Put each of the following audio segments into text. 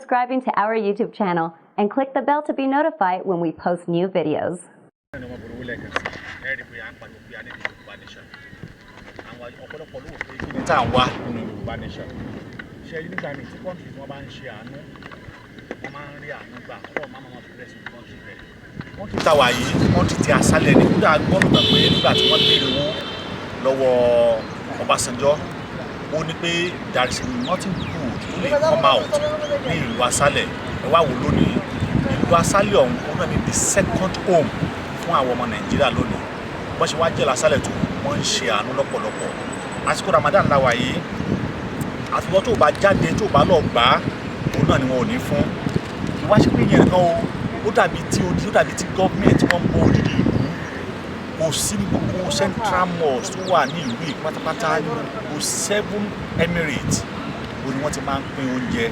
subscribing to our YouTube channel and click the bell to be notified when we post new videos. Ó ní pé there is nothing good tó lè come out ní ìlú Asálẹ̀ ẹ wá wò lónìí ìlú Asálẹ̀ ọ̀hún ó náà ní the second home fún àwọn ọmọ Nàìjíríà lónìí bọ́n ṣe wá jẹ́ l'Asálẹ̀ tó wọ́n ń ṣe àánú lọ́pọ̀lọpọ̀ àsìkò Ramadan láwa yìí àtúbọ̀ tó bá jáde tó bá lọ gbà á òun náà ni wọn ò ní fún kí wá ṣe pé yẹn kan ó dàbí tí gọ́ọ̀mẹ̀ntì wọn bọ odidi ìlú kò sí ní gbogbo central mosque tó wà ní ìlú yìí pátápátá ní gbogbo 7 emirates ó ní wọ́n ti máa ń pín oúnjẹ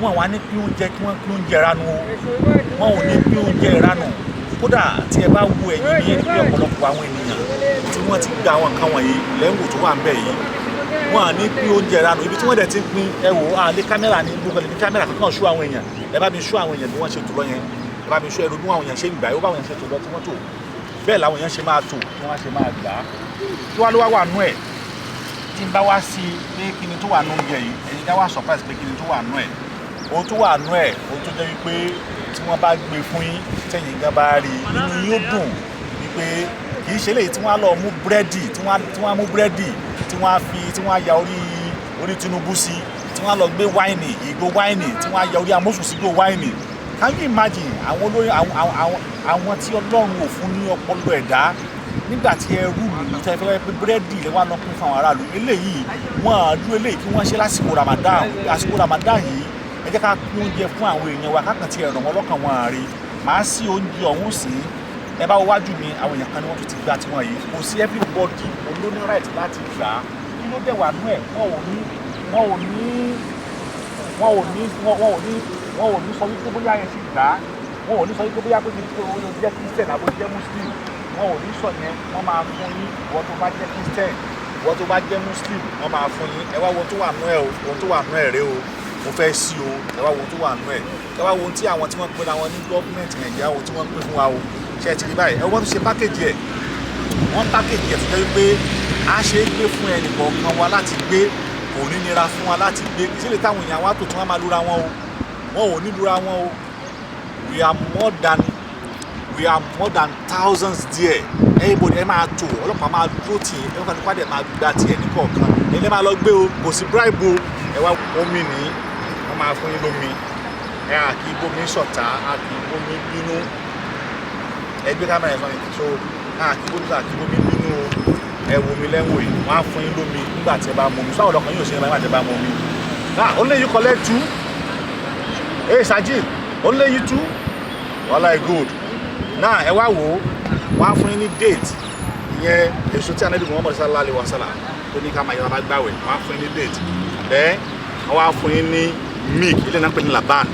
wọn wá ní pín oúnjẹ kí wọ́n pín oúnjẹ ránu wọn ò ní pín oúnjẹ ránu kódà tí ẹ bá wo ẹ̀yìn ní ẹni pé ọ̀pọ̀lọpọ̀ àwọn ènìyàn tí wọ́n ti gba àwọn nǹkan wọ̀nyí lẹ́wọ̀ tó wà ń bẹ̀ yìí wọn à ní pín oúnjẹ ránu ibi tí wọ́n dẹ̀ ti pín ẹ wò á lé kámẹ́rà ní gbogbo ẹni kámẹ́rà kankan ṣú àwọn èèyàn ẹ bá mi ṣú àwọn èèyàn bí wọ́n ṣe tò lọ yẹn ẹ bá mi ṣú ẹrú bí àwọn èèyàn ṣe ń gbà ó bá àwọn èèyàn ṣe tò lọ tí wọ́n tò bẹ́ẹ̀ làwọn èèyàn ṣe máa tò tí wọ́n ṣe máa gbà á tí wọ́n ló wá wà nú ẹ̀ tí n bá wá sí pé kí ni tó wà nú oúnjẹ yìí ẹ̀yin ká wá surprise pé kí ni tó wà nú ẹ̀ ohun tó wà nú ẹ̀ ohun tó jẹ́ wípé tí wọ́n bá gbé fún yín tẹ̀yìn gan bá rí nínú yín ó dùn wípé kì í ṣe léyìí tí wọ́n á lọ mú búrẹ́dì tí wọ́n á mú búrẹ́dì tí wọ́n á ya orí Tinubu sí tí wọ́n á lọ gbé wáìnì ìgò wáìnì tí wọ́n á ya orí amósùn sí ìgò wáìnì. Can you imagine àwọn olórí àwọn tí Ọlọ́run ò fún ní ọpọlọ ẹ̀dá nígbà tí ẹrú ìlú tẹ́ fẹ́ pé búrẹ́dì lẹ́wà lọ pín fún àwọn aráàlú eléyìí wọ́n á dúró eléyìí kí wọ́n ṣe lásìkò Ramadan yìí ẹ jẹ́ ká pín oúnjẹ fún àwọn èèyàn wa kákan tí ẹ̀rọ wọn lọ́kàn wọn àárí màá sí oúnjẹ ọ̀hún sí ẹ bá wájú mi àwọn èèyàn kan ni wọ́n tún ti gbà tiwọn yìí kò sí everybody olóní right láti gbà á kí ló dé wà nú ẹ̀ wọn ò ní sọ wípé bóyá yẹn ti gbà á wọn ò ní sọ wípé bóyá pé kí o jẹ́ Christian àbò jẹ́ Muslim wọn ò ní sọ yẹn wọ́n máa fún yín ìwọ tó bá jẹ́ Christian ìwọ tó bá jẹ́ Muslim wọ́n máa fún yín ẹ wá wo tó wà nú ẹ̀ o ohun tó wà nú ẹ̀ rẹ o mo fẹ́ sí o ẹ wá wo tó wà nú ẹ̀ ẹ wá wo ohun tí àwọn tí wọ́n pè láwọn ní gọ́ọ̀mẹ̀ntì Nàìjíríà wo tí wọ́n pè fún wa o ṣe ti rí báyìí ẹ wọ́n tó ṣe pákéjì ẹ̀ wọ́n pákéjì ẹ̀ tó jẹ́ wípé a ṣe é gbé fún ẹnì kọ̀ọ̀kan wa láti gbé kò ní nira fún wa láti gbé ìṣẹ̀lẹ̀ táwọn èèyàn wa tó tún wá máa lura wọn o wọn ò ní lura wọn o we are more than thousands there everybody ẹ máa tò ọlọ́pàá máa dúró tì ẹ wọ́n kàn nípa máa gba tiẹ̀ ní kọ̀ọ̀kan ẹ máa lọ gbé o kò sí bribe o ẹ wá omi ní wọ́n máa fún yín lómi ẹ à kì í bómi ṣọ̀tá à kì í bómi bínú ẹ gbé kámẹ́rà ẹ̀ sọ́ni so à kì í bómi bínú o ẹ wo mi lẹ́wọ̀n yìí wọ́n á fún yín lómi nígbà tí ẹ bá mọ omi sáwọn ọlọ́kàn yóò ṣe é nígbà tí ẹ bá mọ omi only you collect 2. Hey Sajid, only you 2? Wallahi good. Now ẹ wá wò wọ́n á fún yín ní date ìyẹn èso tí Ànábì Muhammad sallallahu alaihi wasallam tó ní ká máa yọra bá gbàwẹ̀ wọ́n á fún yín ní date then wọ́n á fún yín ní milk ilé náà pè ní laban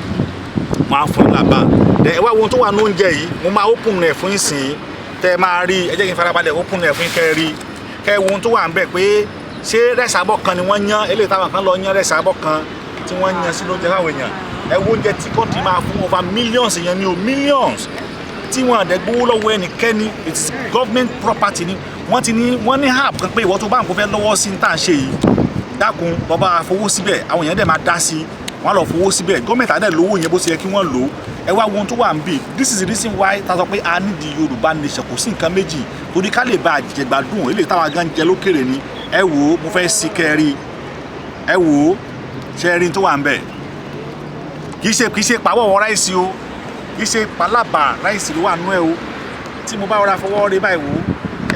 wọ́n á fún yín laban then ẹ wá wo ohun tó wà ní oúnjẹ yìí mo máa open rẹ̀ fún yín sìn tẹ́ ẹ máa rí ẹ jẹ́ kí n farabalẹ̀ open rẹ̀ fún yín kẹ́ ẹ rí kẹ́ ẹ wo ohun tó wà ń bẹ̀ pé ṣé rẹ́sì abọ́ kan ni wọ́n yán eléyìí táwọn kan lọ yán rẹ́sì abọ́ kan tí wọ́n yán sí lóúnjẹ fáwọn èèyàn ẹ wo oúnjẹ tí kọ́ńtì máa fún over millions èèyàn ní o millions tí wọ́n àdẹ gbowó lọ́wọ́ ẹnikẹ́ni it is government property ni wọ́n ní app kan pé ìwọ tó bá ń kó fẹ́ lọ́wọ́ sí ní tá à ń ṣe yìí dákun bọ́ba fowó síbẹ̀ àwọn èèyàn dẹ̀ máa dá sí wọ́n lọ fowó síbẹ̀ gọ́ọ̀mẹ̀ntì àdẹ̀ lówó yẹn bó ṣe yẹ kí wọ́n lò ó ẹ wá wo ohun tó wà ń bì this is the reason why ta sọ pé a ní di Yorùbá nation kò sí nǹkan méjì torí ká lè bá àjẹgbádùn eléyìí táwa gan jẹ lókèrè ni ẹ wò ó mo fẹ́ sí kẹrí ẹ wò ó ṣe rí tó wà ń bẹ̀ kì í ṣe pàwọ́ wọ ráìsì o kì í ṣe pàlábà ráìsì ló wà nú ẹ o tí mo bá rọra fọwọ́ rí báyìí wò ó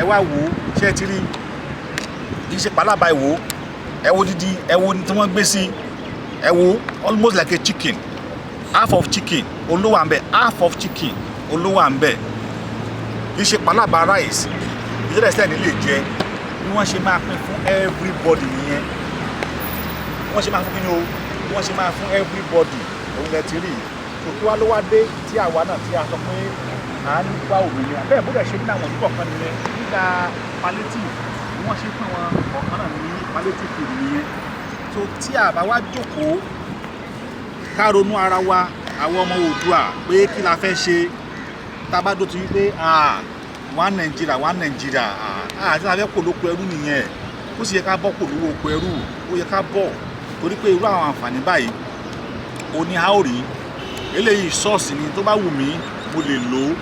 ẹ wá wò ó ṣe ti rí kì í ṣe pàlábà ìwò ẹ wo dídí ẹ wo tí wọ́n gbé sí ẹ wo almost like a chicken half of chicken olówó à ń bẹ half of chicken olówó à ń bẹ kì í ṣe pàlábà rice ìjọba ìsẹ́yìn nílé jẹ bí wọ́n ṣe máa pín fún everybody nìyẹn wọ́n ṣe máa fún kíni o wọ́n ṣe máa fún everybody òun lẹ ti rí òkè wa ló wá dé tí àwa náà tí a sọ pé à ń wá òmìnira bẹ́ẹ̀ bó dẹ̀ ṣe ní àwọn òdúkọ̀ kan nìyẹn nígbà palliative bí wọ́n ṣe fún àwọn ọ̀kan náà ní palliative nìyẹn so tí a bá wá jókòó ká ronú ara wa àwọn ọmọ Oòduà pé kí la fẹ́ ṣe tábàdó ti wípé one Nigeria àti la fẹ́ kó lóko ẹrú nìyẹn ó sì yẹ ká bọ́ kó lówó oko ẹrú ó yẹ ká bọ̀ torí pé irú àwọn àǹfààní báyìí ó ní a ó rí eléyìí ṣọ́ọ̀ṣì ni tó bá wù mí mo lè lò ó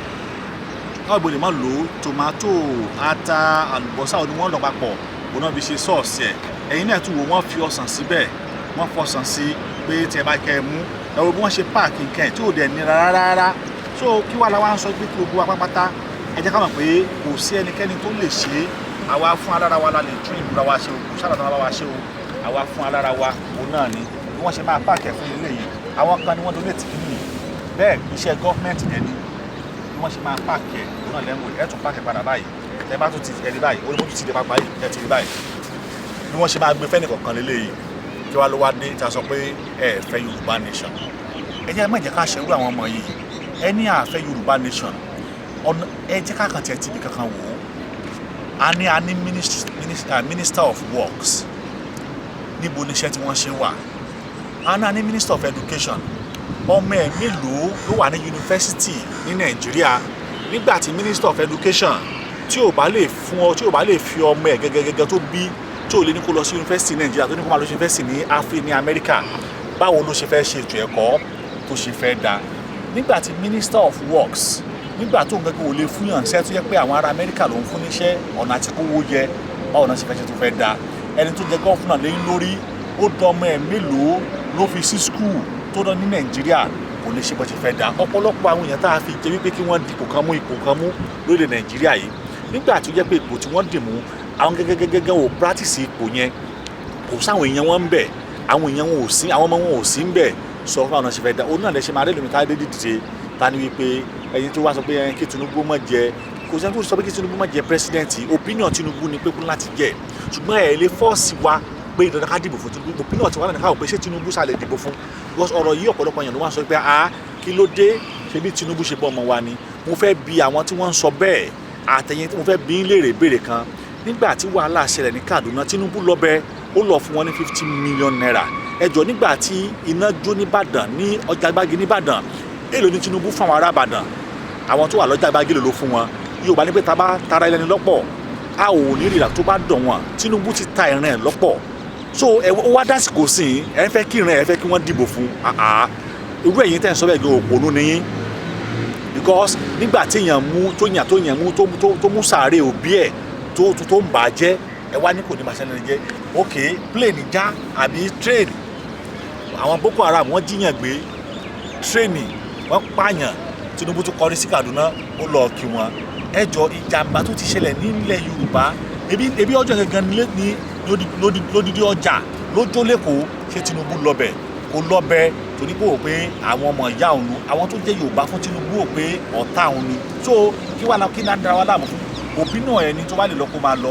káwọn ìbò lè má lò ó tòmátò ata àlùbọ́sà ó ní wọ́n lọ papọ̀ òun náà fi ṣe ṣọ́ọ̀ṣì ẹ̀ ẹ̀yin náà tún wò wọ́n fi ọsàn síbẹ̀ wọ́n fọsàn sí pé tí ẹ bá kẹ́ ẹ mú ẹ̀rọ bí wọ́n ṣe páàkì nǹkan ẹ̀ tí ò dẹ̀ nira rárá so kí wàá la wá ń sọ pé kí gbogbo wa pátápátá ẹ jẹ́ ká mọ̀ pé kò sí ẹnikẹ́ni tó lè ṣe é àwa fún alára wa la lè tún ìbúra wa ṣe o kò sára tán wa ṣe o àwa fún alára wa òun náà ni bí wọ́n ṣe máa páàkì ẹ̀ fún ilé yìí àwọn kan ni wọ́n donate kí nìyí bẹ́ẹ̀ iṣẹ́ gọ́ọ̀mẹ̀ntì dẹ̀ ni bí wọ́n ṣe máa páàkì ẹ̀ òun náà lẹ́wọ̀n ẹ̀ tún páàkì padà báyìí ẹ bá tún ti ẹ̀rí báyìí olómọ́tò ti dé pápá yìí ẹ̀ ti rí báyìí bí wọ́n ṣe máa gbé fẹ́ni kọ̀ọ̀kan lélẹ́yìí kí wàá ló wá dé ta sọ pé ẹ fẹ́ Yorùbá nation ẹ jẹ́ má jẹ́ ká ṣerú àwọn ọmọ yìí ẹ ní àfẹ́ Yorùbá nation ọ̀nà ẹ jẹ́ ká kàn tiẹ̀ tìbí kankan wò ó a ní minister of works níbo níṣẹ́ tí wọ́n ṣe wà a ní minister of education ọmọ ẹ̀ mélòó ló wà ní yunifásitì ní Nàìjíríà nígbà tí minister of education tí ò bá lè fún ọ tí ò bá lè fi ọmọ ẹ̀ gẹ́gẹ́gẹ́ tó bí tí ò lè ní kó lọ sí yunifásitì Nàìjíríà tó ní kó máa lọ sí yunifásitì ní Amẹ́ríkà báwo ló ṣe fẹ́ ṣe ètò ẹ̀kọ́ tó ṣe fẹ́ da nígbà tí minister of works nígbà tó ń gẹ́gẹ́ ò lè fún yàn ṣẹ́ tó yẹ pé àwọn ará Amẹ́ríkà ló ń fún níṣẹ́ ọ̀nà àti kówó jẹ báwo náà ṣe fẹ́ ṣe tó fẹ́ da ẹni tó jẹ gọ́fúnà lẹ́yìn lórí ó dánmọ́ ẹ̀ mélòó ló fi sí skul tó dán ní Nàìjíríà kò lè ṣe bó ṣe fẹ́ da ọ̀pọ̀lọpọ̀ àwọn èèyàn tá a fi jẹ́ wípé kí wọ́n dipò kan mú lórílẹ̀ Nàìjíríà yìí nígbà tó jẹ́ pé ipò tí wọ́n dì mú àwọn gẹ́gẹ́ ò practice ipò yẹn kò sáwọn èèyàn wọn ń bẹ̀ àwọn èèyàn wọn ò sí àwọn ọmọ wọn ò sí ń bẹ̀ sọ fún àwọn ọ̀nà ṣe fẹ́ da òun náà lè ṣe máa rẹ́lùmí ká dé dìde ta ni wípé ẹni tó wá sọ pé kí Tinubu má jẹ kò sẹ́ni tó sọ pé kí Tinubu má jẹ pírẹsidẹ́ǹtì opinion Tinubu ni pé kún láti jẹ ṣùgbọ́n ẹ̀ lè fọ́ọ̀sì wa pé ìdandan ká dìbò fún Tinubu opinion tiwa náà káwọ́ pé ṣé Tinubu sálẹ̀ dìbò fún because ọ̀rọ̀ yìí ọ̀pọ̀lọpọ̀ èèyàn ló wá sọ pé kí ló dé ṣe bí Tinubu ṣe bọ́ ọmọ wa ni mo fẹ́ bi àwọn tí wọ́n ń sọ bẹ́ẹ̀ àtẹ̀yìn tí mo fẹ́ bi ń léèrè béèrè kan nígbà tí wàhálà ṣẹlẹ̀ ní Kaduna Tinubu lọ bẹ ó lọ fún wọn ní 50 million naira ẹjọ́ nígbà tí iná jó nìbàdàn ní ọjà gbági nìbàdàn èlò ní Tinubu fún àwọn ará Ìbàdàn àwọn tó wà lọ́jà gbági ló fún wọn Yorùbá ní pé tara ẹlẹ́ni lọ́pọ̀ a ò ní rírà tó bá dọ̀ wọn Tinubu ti ta ìrìn ẹ̀ lọ́pọ̀ so ẹ wá dásìkò sí ẹ fẹ́ kí ìrìn ẹ fẹ́ kí wọ́n dìbò fún irú ẹ̀yin tẹ́ ń sọ bẹ́ẹ̀ gan òpònú nìyí because nígbà tí èèyàn mú tó mú sàárè òbí ẹ̀ tó ń bà á jẹ́ ẹ wá ní kò ní máa ṣẹlẹ̀ jẹ́ ok plane já àbí train àwọn Boko Haram wọ́n jíyàn gbé train wọ́n pààyàn Tinubu tó kọrí sí Kaduna ó lọ kí wọn ẹjọ́ ìjàmbá tó ti ṣẹlẹ̀ nílẹ̀ Yorùbá ebi ọjọ́ gangan ní lódìdí ọjà lójó lẹ́kọ̀ọ́ ṣé Tinubu lọ́bẹ̀ kó lọ́bẹ̀ torí pé ó pé àwọn ọmọ ìyá òun àwọn tó jẹ́ Yorùbá fún Tinubu ó pé ọ̀tá òun ni so kí wàá kí náà dára wá láàmú fún opinion ẹni tó bá lè lọ kó máa lọ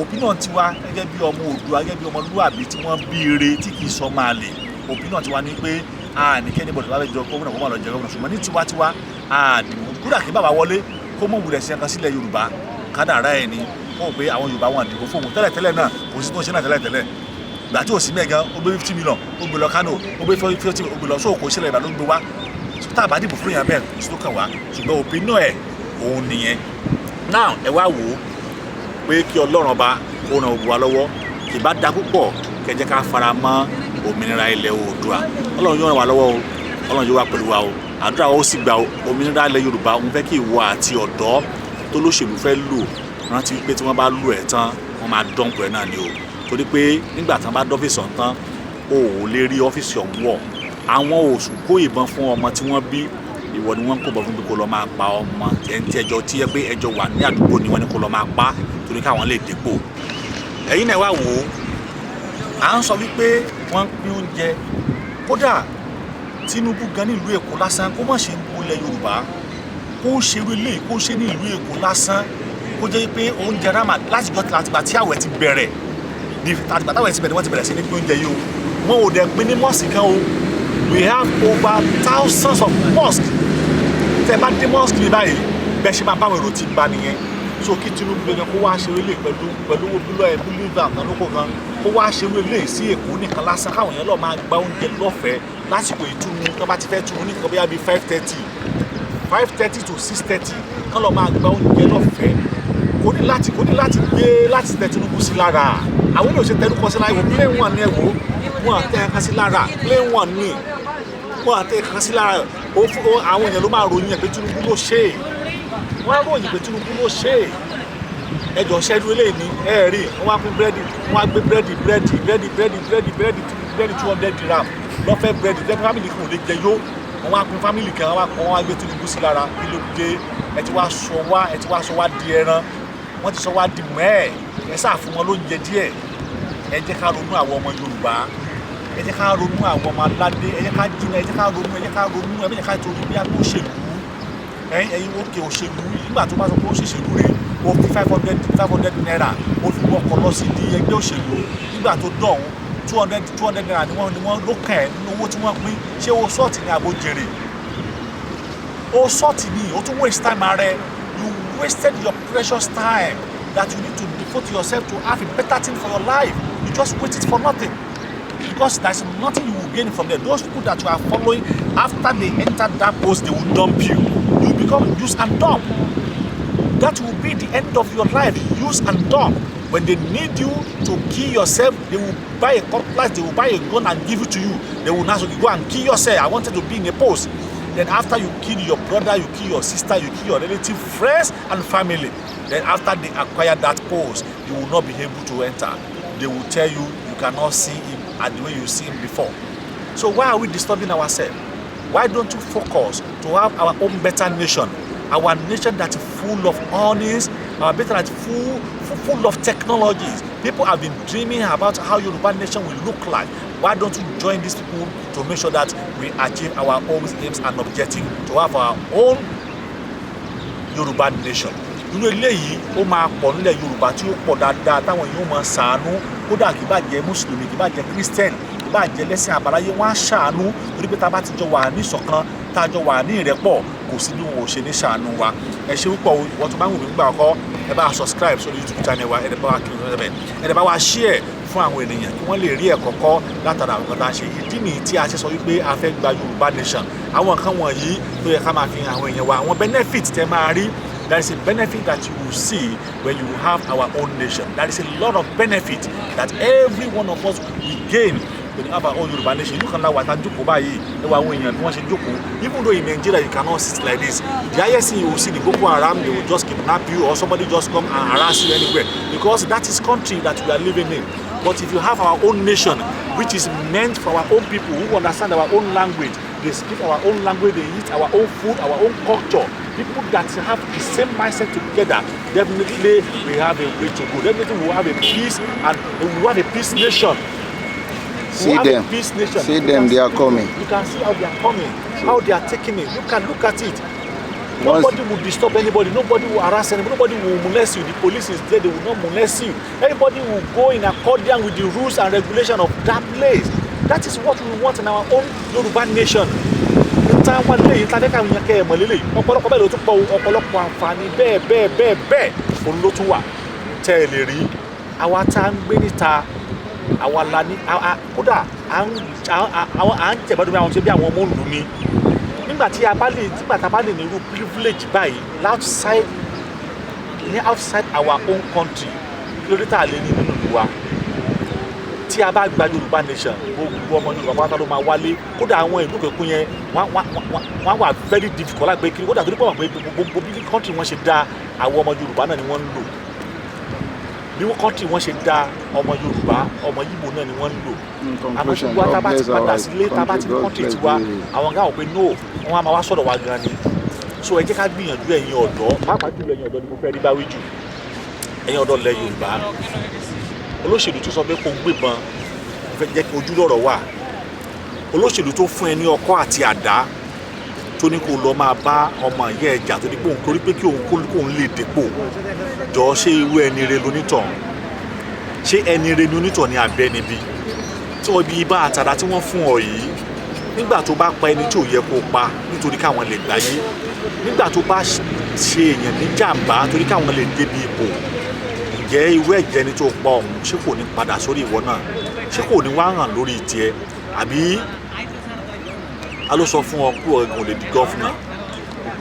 opinion tiwa gẹ́gẹ́ bí ọmọ Oòduà gẹ́gẹ́ bí ọmọlúwàbí tí wọ́n bí ire tí kì í sọ máa lè opinion tiwa ní pé nìkẹ́ni bọ̀dọ̀ bá fẹ́ jọ gómìnà kó máa lọ jẹ gómìnà ṣùgbọ́n ní tiwa àdìmú kúrò kí bàbá wọlé kó mọ̀ wulẹ̀ sí ẹ̀ka sílẹ̀ Yorùbá kádàrá ẹ̀ ni wọ́n ò pé àwọn Yorùbá wọn àdìbò fóun tẹ́lẹ̀ náà kò sí tó ń ṣe náà tẹ́lẹ̀ gbà tí ò sí mẹ́gan ó gbé 50 million ó gbé lọ Kano ó gbé 50 ó gbé lọ sóòkò sílẹ̀ ìbàdàn ló gbé wá tá a bá dìbò fún yàn bẹ́ẹ̀ kò sí tó kàn wá ṣùgbọ́n opinion ẹ̀ òun nìyẹn now ẹ wá wò ó pé kí Ọlọ́run ọba kó ràn gbogbo wa lọ́wọ́ kì bá da púpọ̀ kẹjẹ ká fara mọ́ òmìnira ilẹ̀ Oòduà Ọlọ́run yóò ràn wá lọ́wọ́ o Ọlọ́run yóò wá pẹ̀lú wa o àdúrà wa ó sì gba òmìnira ilẹ̀ Yorùbá òun fẹ́ kí ìwọ àti ọ̀dọ́ tó lóṣèlú fẹ́ lò rántí pé tí wọ́n bá lò ẹ̀ tán wọ́n máa dọ́ǹpù ẹ̀ náà ni o torí pé nígbà tí wọ́n bá dọ́fíìsì ọ̀hún tán o ò lè rí ọ́fíìsì ọ̀hún wọ̀ àwọn oṣù kó ìbọn fún ọmọ tí wọ́n bí ìwọ ni wọ́n kó bọ̀ fún pé kó lọ máa pa ọmọ ẹni ẹjọ́ tí yẹ pé ẹjọ́ wà ní àdúgbò ni wọ́n ní kó lọ máa pa torí káwọn lè dépò ẹ̀yin náà wá wò ó à ń sọ wípé wọ́n ń pín oúnjẹ kódà Tinubu gan ní ìlú Èkó lásán kó má ṣe ilẹ̀ Yorùbá kó ṣerú ilé kó ṣe ní ìlú Èkó lásán kó jẹ́ pé oúnjẹ rámà látìgbà tí àwẹ̀ ti bẹ̀rẹ̀ àtìgbà táwẹ̀ ti bẹ̀rẹ̀ wọ́n ti bẹ̀rẹ̀ sí ní pín oúnjẹ yìí o wọn ò dẹ̀ pín ní mosque kan o we have over thousands of mosques tẹ́ bá dé mosque ní báyìí bẹ́ẹ̀ ṣe máa báwọn èrò ti bá nìyẹn so kí Tinubu gbẹ̀gẹ̀ kó wá ṣeré lè pẹ̀lú bílọ̀ ẹ̀ bílíìfà kan lóko kan kó wá ṣe irú eléyìí sí Èkó nìkan lásán káwọn èèyàn lọ máa gba oúnjẹ lọ́fẹ̀ẹ́ lásìkò ìtùnú tó bá ti fẹ́ tunu nìkan bí i 5:30 to 6:30 kán lọ máa gba oúnjẹ lọ́fẹ̀ẹ́ kò ní láti gbé láti tẹ Tinubu sí lára àwọn èèyàn ṣe tẹnu kọ sí lára ìwò plane one ní ẹ̀wò wọn àtẹ ẹ̀ka sí lára plane one ní wọn àtẹ ẹ̀ka sí lára àwọn èèyàn ló máa ròyìn ẹ̀ pé Tinubu ló ṣe é wọ́n á ròyìn pé Tinubu ló ṣe é ẹjọ́ ṣẹ́dú eléyìí ní ẹ̀ẹ́rì wọ́n wá pín búrẹ́dì wọ́n á gbé búrẹ́dì 200 dirham lọ́fẹ̀ẹ́ búrẹ́dì tẹ́tí fámìlì kan ò lè jẹ yó wọ́n wá pín fámìlì kan wọ́n wá gbé Tinubu sí lára kí ló dé ẹ ti wá sọ wá di ẹran wọ́n ti sọ wá di mẹ́ẹ̀ ẹ sáà fún wọn lóúnjẹ díẹ̀ ẹ jẹ́ ká ronú àwọn ọmọ Yorùbá ẹ jẹ́ ká ronú àwọn ọmọ aládé ẹ jẹ́ ká jìnnà ẹ jẹ́ ká ronú ẹ jẹ́ ká torí bí a kó òṣèlú ẹ̀yin òkè òṣèlú nígbà tó bá sọ pé ó ṣèṣèlú rẹ̀ ó fi 500 naira ó fi wọkọ̀ lọ sí di ẹgbẹ́ òṣèlú nígbà tó dọ̀hún 200 naira ni wọ́n ló kàn ẹ́ nínú owó tí wọ́n pín ṣé owó sọ́ọ̀tì ní àbò jèrè owó sọ́ọ̀tì ni ó tún waste time rẹ you wasted your precious time that you need to devote yourself to have a better thing for your life you just waste it for nothing because there is nothing you will gain from there. Those people that you are following after they enter that post they will dump you become use and dump. That will be the end of your life, use and dump. When they need you to kill yourself, they will buy a cutlass, they will buy a gun and give it to you. They will now say, go and kill yourself. I wanted to be in a post. Then after you kill your brother, you kill your sister, you kill your relative, friends and family. Then after they acquire that post, you will not be able to enter. They will tell you, you cannot see him at the way you see him before. So why are we disturbing ourselves? Why don't you focus to have our own better nation? Our nation that is full of honors, our better that is full of technologies. People have been dreaming about how Yoruba nation will look like. Why don't you join these people to make sure that we achieve our own aims and objectives to have our own Yoruba nation? Nínú eléyìí ó máa pọ̀ nílẹ̀ Yorùbá tí ó pọ̀ dáadáa táwọn èèyàn máa ṣàánú kódà kì bá jẹ́ mùsùlùmí kì bá jẹ́ kírísítẹ́nì kì bá jẹ́ lẹ́sìn àbáláyé wọ́n á ṣàánú torí pé tá a bá ti jọ wà ní ìṣọ̀kan tá a jọ wà ní ìrẹ́pọ̀ kò sí bí wọn ò ṣe ní ṣàánú wa ẹ ṣe púpọ̀ ìwọ́n tó bá wù mí gbà ọkọ ẹ bá subscribe sórí YouTube channel wa ẹ bá wa kí ẹ bá wa share fún àwọn ènìyàn kí wọ́n lè rí ẹ̀kọ́ kọ́ látara àwọn tá a ṣe ìdí nìyí tí a ṣe sọ wípé a fẹ́ gba Yorùbá nation àwọn nǹkan wọ̀nyí tó yẹ ká máa fi hàn àwọn èèyàn wa àwọn benefit tẹ máa rí. There is a benefit that you will see when you have our own nation. There is a lot of benefit that every one of us will gain when you have our own Yoruba nation. You can now watch and joko bayi. Even though in Nigeria you cannot sit like this, the highest thing you will see the Boko Haram, they will just kidnap you or somebody just come and harass you anywhere because that is country that we are living in. But if you have our own nation, which is meant for our own people who understand our own language, they speak our own language, they eat our own food, our own culture. People that have the same mindset together, definitely we have a way to go. Definitely we will have a peace and we will have a peace nation. See them. See them, they are coming. You can see how they are coming, how they are taking it. You can look at it. Nobody will disturb anybody. Nobody will harass anybody. Nobody will molest you. The police is there. They will not molest you. Everybody will go in accordance with the rules and regulation of that place. That is what we want in our own Yoruba nation. Táwọn lẹ́yìn tá a fẹ́ ká yẹn kẹ́ ẹ̀ mọ̀ lélẹ̀ ọ̀pọ̀lọpọ̀ bẹ́ẹ̀ ló tún pọ̀ ọ̀pọ̀lọpọ̀ àǹfààní bẹ́ẹ̀ òun ló tún wà tẹ́ ẹ lè rí àwa tá a ń gbé níta àwa la ní kódà à ń tẹ̀bọ́dún bí àwọn ṣe bí àwọn ọmọ òǹlù ni nígbà tá a bá lè ní irú privilege báyìí outside our own country lórí tá a lè ní nínú ìlú wa tí a bá gba Yorùbá nation gbogbo ọmọ Yorùbá pátá ló máa wálé kódà àwọn ìlú kẹkùn yẹn wọ́n wà very difficult láti gbé kiri kódà torí pé wọ́n pé gbogbo bí country wọ́n ṣe dá àwọn ọmọ Yorùbá náà ni wọ́n ń lò bí country wọ́n ṣe dá ọmọ Yorùbá ọmọ Yíbò náà ni wọ́n ń lò àmọ́ tí wọ́n tábà ti padà sílé tábà ti country tiwa àwọn gáwọn pé no wọ́n á máa wá sọ̀rọ̀ wa gan ni so ẹ jẹ́ ká gbìyànjú ẹ̀yin ọ̀dọ́ pàápàá jùlọ ẹ̀yin ọ̀dọ́ ni mo fẹ́ rí bá wí jù ẹ̀yin ọ̀dọ́ lẹ Yorùbá olóṣèlú tó sọ pé kó gbébọn fẹ́ jẹ́ kí ojú lọ́rọ̀ wà olóṣèlú tó fún ẹ ní ọkọ́ àti àdá tó ní kó lọ máa bá ọmọ ìyá ẹja tó ní pé òun torí pé kí òun lè dépò jọ ṣé irú ẹni rẹ lónítàn ṣé ẹni rẹ ní onítàn ní abẹ́ níbi tí wọ́n bí ibà àtàdá tí wọ́n fún ọ yìí nígbà tó bá pa ẹni tí ò yẹ kó pa nítorí káwọn lè gbáyé nígbà tó bá ṣe èèyàn ní jàǹbá torí káwọn lè débi ipò ǹjẹ́ irú ẹ̀jẹ̀ ni tó pa ọ̀hún ṣé kò ní padà sórí ìwọ náà ṣé kò ní wá hàn lórí tiẹ̀ àbí a ló sọ fún ọ pé ìwọ gangan ò lè di gọ́fúnà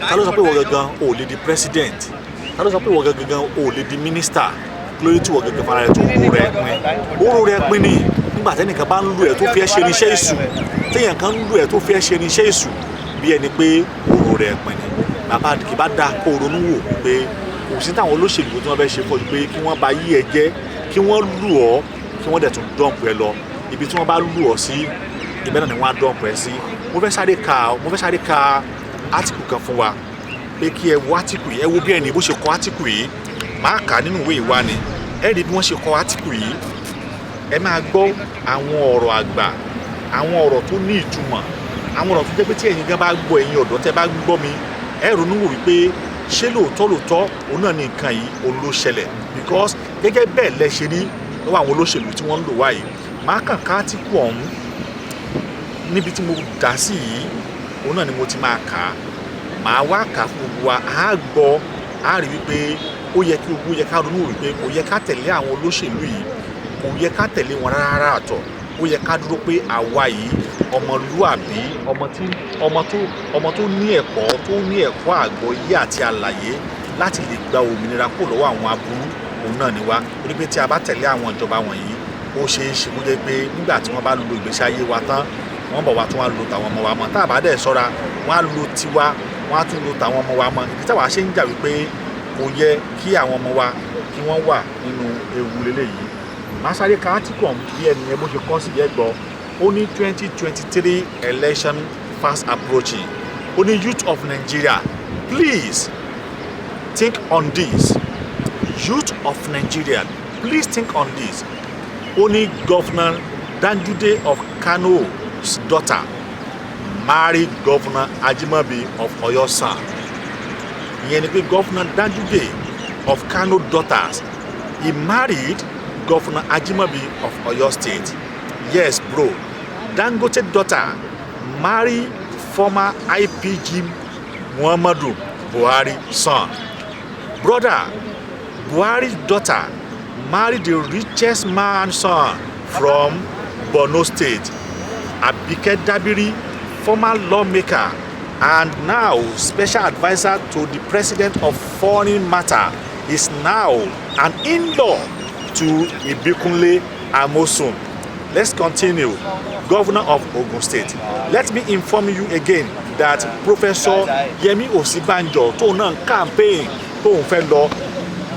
ta ló sọ pé ìwọ gangan ò lè di president ta ló sọ pé ìwọ gangan ò lè di minister lórí tí ìwọ gangan fara rẹ̀ tó wúro rẹ̀ pin ni nígbà tẹ́nìkan bá ń lu ẹ̀ tó fi ẹ́ ṣe irinṣẹ́ èṣù téèyàn kan ń lu ẹ̀ tó fi ẹ́ ṣe irinṣẹ́ èṣù bí ẹni pé wúro rẹ̀ pin ni bàbá kì bá dáa kó ronú wò pé kò sí táwọn olóṣèlú tí wọ́n fẹ́ ṣe fún ọ pé kí wọ́n bá yí ẹ jẹ́ kí wọ́n lù ọ́ kí wọ́n dẹ̀ tún dọ̀mpù ẹ lọ ibi tí wọ́n bá lù ọ́ sí ibẹ̀ náà ni wọ́n á dọ̀mpù ẹ sí mo fẹ́ sáré ka átíkù kan fún wa pé kí ẹ wo átíkù yìí ẹ wo bí ẹni bó ṣe kọ átíkù yìí máa kà á nínú ìwé ìwá ni ẹ rí bí wọ́n ṣe kọ átíkù yìí ẹ máa gbọ́ àwọn ọ̀rọ̀ àgbà àwọn ọ̀rọ̀ tó ní ìtumọ̀ àwọn ọ̀rọ̀ tó jẹ́ pé tí ẹ̀yin gan bá gbọ́ ẹ̀yin ọ̀dọ́ tẹ́ bá gbọ́ mi ẹ ronú wò wípé ṣé lóòótọ́ òun náà ní nǹkan yìí òun ló ṣẹlẹ̀ because gẹ́gẹ́ bẹ́ẹ̀ lẹ ṣe rí lọ́wọ́ àwọn olóṣèlú tí wọ́n ń lò wáyé máa kàn ká átíkù ọ̀hún níbi tí mo dá sí yìí òun náà ni mo ti máa kà á máa wá kà á fún gbogbo wa á gbọ́ á rí wípé ó yẹ kí gbogbo yẹ ká ronú wípé kò yẹ ká tẹ̀lé àwọn olóṣèlú yìí kò yẹ ká tẹ̀lé wọn rárá àtọ̀ ó yẹ ká dúró pé àwa yìí ọmọlúàbí ọmọ tó ní ẹ̀kọ́ àgbọ́yé àti àlàyé láti lè gba òmìnira kó lọ́wọ́ àwọn aburú òun náà ni wá torí pé tí a bá tẹ̀lé àwọn ìjọba wọ̀nyí ó ṣeé ṣe kó jẹ́ pé nígbà tí wọ́n bá lo ìgbésí ayé wa tán wọ́n bọ̀ wá tún wá lo tàwọn ọmọ wa mọ́ tá a bá dẹ̀ ṣọ́ra wọ́n á lo tiwa wọ́n á tún lo tàwọn ọmọ wa mọ́ ìdí táwa ṣe ń jà wípé kò yẹ kí àwọn ọmọ wa kí wọ́n wà nínú ewu lélẹ́yìí máa sáré ka átíkù ọ̀hún bí ẹnìyẹn bó ṣe kọ́ sí yẹn gbọ́ ó ní 2023 election fast approaching ó ní youth of Nigeria please think on this youth of Nigeria please think on this ó ní Governor Dandude of Kano's daughter marry Governor Ajimobi of Oyo son ìyẹn ni pé Governor Dandude of Kano daughters he married Governor Ajimobi of Oyo State. Yes, bro. Dangote daughter marry former IPG Muhammadu Buhari son. Brother, Buhari's daughter married the richest man's son from Borno State. Abike Dabiri, former lawmaker and now special advisor to the president of foreign matter, is now an in-law to Ibikunle Amosun. Let's continue. Governor of Ogun State. Let me inform you again that Professor Yemi Osibanjo tó náà campaign tó ń fẹ́ lọ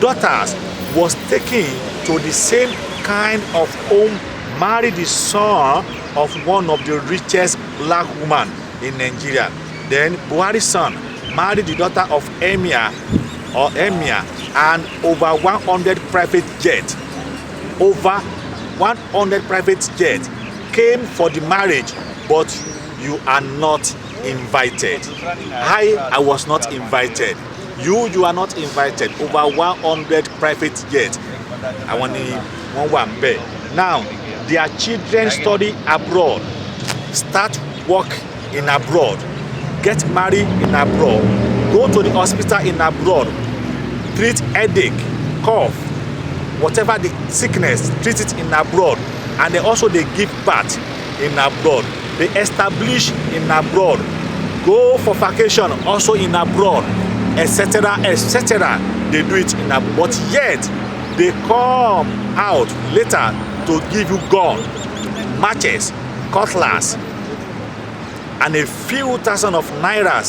daughters was taken to the same kind of home, married the son of one of the richest black women in Nigeria. Then Buhari's son married the daughter of Emir and over 100 private jets. Over 100 private jets came for the marriage, but you are not invited. I was not invited. You are not invited. Over 100 private jets. I want one bed. Now, their children study abroad, start work in abroad, get married in abroad, go to the hospital in abroad, treat headache, cough, whatever the sickness, treat it in abroad, and they give birth in abroad. They establish in abroad, go for vacation also in abroad, etc., etc. They do it in abroad, but yet they come out later to give you gun, matches, cutlass, and a few thousand of naira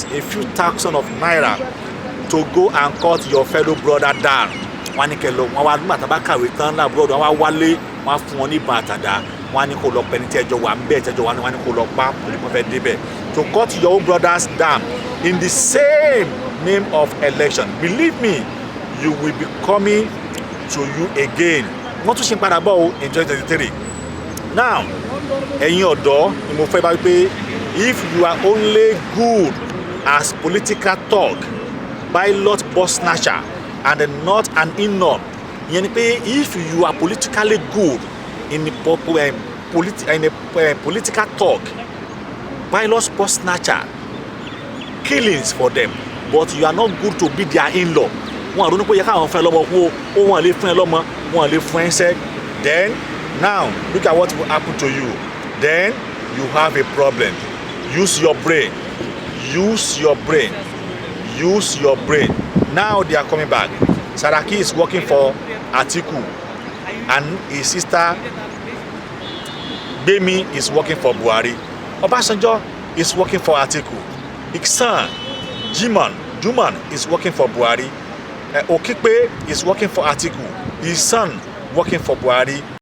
to go and cut your fellow brother down. Wọ́n ní kẹlọ wọ́n wá nígbà tá a bá kàwé tán lábúrò wọ́n wá wálé wọ́n á fún wọn ní ìbọn àtàdá wọ́n á ní kó lọ pẹ́ni tí ẹjọ́ wà ń bẹ́ẹ̀ tẹ́jọ́ wọ́n á ní kó lọ pa onípọ̀ fẹ́ débẹ̀ to cut your own brothers down in the same name of election. Believe me, you will be coming to you again. Wọ́n tún ṣe padà bọ̀ o in 2023. Now ẹ̀yin ọ̀dọ́ ni mo fẹ́ bá wípé if you are only good as political talk, pilot bus snatcher and not an in-law, ìyẹn ni pé if you are politically good in political talk, pilot bus snatcher, killings for them, but you are not good to be their in-law, wọn àrùn pé yẹ káwọn fún ẹ lọ́mọ kú ó wọn lè fún ẹ lọ́mọ wọn lè fún ẹ ṣẹ́. Then now look at what will happen to you. Then you have a problem. Use your brain. Use your brain. Use your brain. Now they are coming back. Saraki is working for Atiku, and his sister Bemi is working for Buhari. Obasanjo is working for Atiku. His son Juman is working for Buhari. Okikpe is working for Atiku. His son working for Buhari.